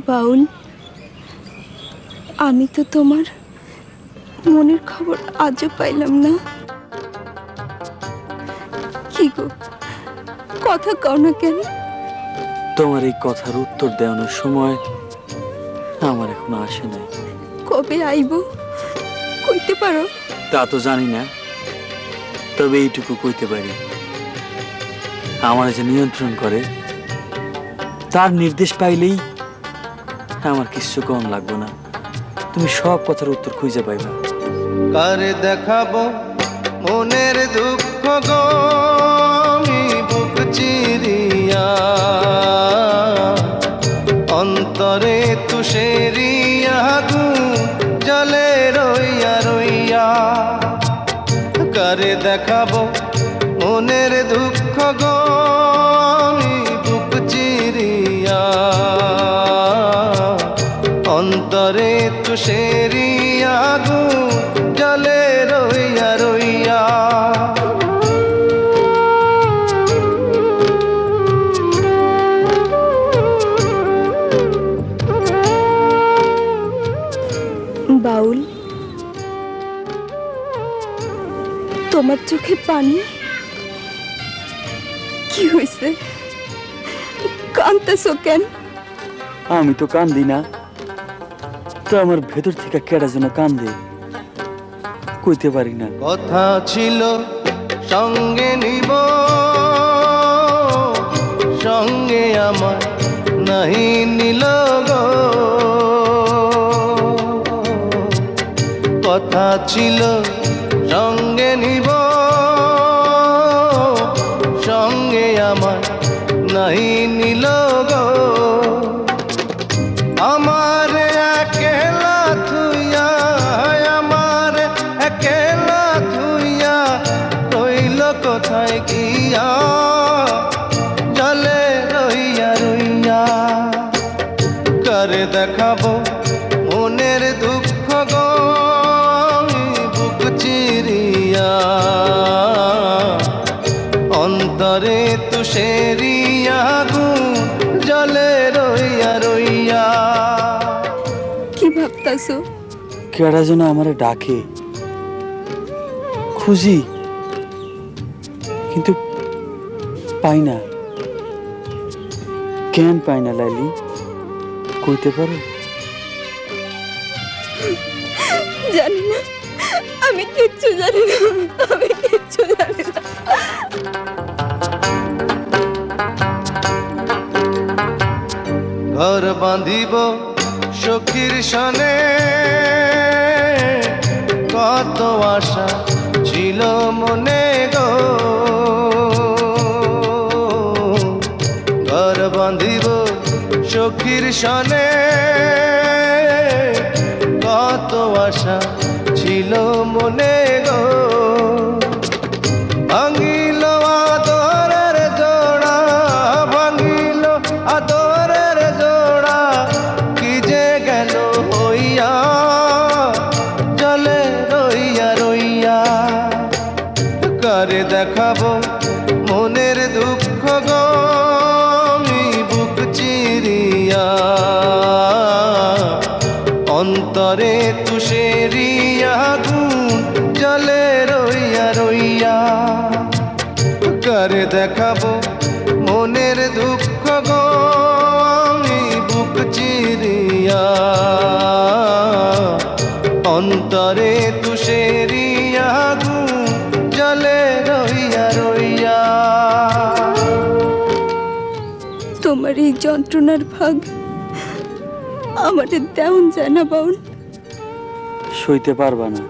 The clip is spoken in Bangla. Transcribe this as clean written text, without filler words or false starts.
বাউল, আমি তো তোমার মনের খবর আজও পাইলাম না। কি গো, কথা কও না কেন? তোমার এই কথার উত্তর দেওয়ানোর সময় আমার এখনো আসে নাই। কবে আইব কইতে পারো? তা তো জানি না, তবে এইটুকু কইতে পারি, আমার যে নিয়ন্ত্রণ করে তার নির্দেশ পাইলেই আমার কিছু কম লাগবে না। তুমি সব কথার উত্তর খুঁজে পাইবা। কারে দেখাবো মনের দুঃখ গো আমি বুক চিরিয়া, অন্তরে তুষেরিয়া জলে রইয়া রইয়া। কারে দেখাবো মনের দুঃখ গো আমি বুক চিরিয়া, অন্তরে তুষেরিয়া জলে রইয়া রইয়া। বাউল, তোমার চোখে পানি? কি হয়েছে, কাঁদতেছো কেন? আমি তো কান্দি না, তো আমার ভেতর থেকে কেডা যেন কান্দে, কইতে পারি না। কথা ছিল সঙ্গে নিব, সঙ্গে আমার নাহি নিল গো। কথা ছিল সঙ্গে নিব, সঙ্গে আমার নাহি নিল গো। আমার একলা থুইয়া, আমার একলা থুইয়া রইল কোথায় গিয়া, জলে রইয়া রইয়া। কারে দেখাবো মনের দুঃখ গো আমি বুক চিরিয়া, অন্তরে তুষেরিয়া জলে রইয়া রইয়া। কি ভাবতাছো? কেডা যেন আমারে ডাকে, খুঁজি কিন্তু পাই না। কেন পাই না লাইলি, কইতে পারো? জানি না, আমি কিচ্ছু জানি না, আমি কিচ্ছু জানি না। ঘর বাঁধিব সখীর সনে, কত আশা ছিল মনে গো। ঘর বাঁধিব সখীর সনে, কত আশা ছিল মনে গো। ভাঙিল আদরের জোড়া, ভাঙিল আদরের জোড়া, কি যে গেল হইয়া, জলে রইয়া রইয়া। কারে দেখাবো মনের দুঃখ গো আমি বুক চিরিয়া, অন্তরে তুষেরিয়া জলে রইয়া রইয়া। কারে দেখাবো মনের দুঃখ গো আমি বুক চিরিয়া, অন্তরে তুষেরিয়া জলে রইয়া রইয়া। তোমার এই যন্ত্রণার ভাগ আমাদের দেওন যায় না বাউল। সইতে পারবা না।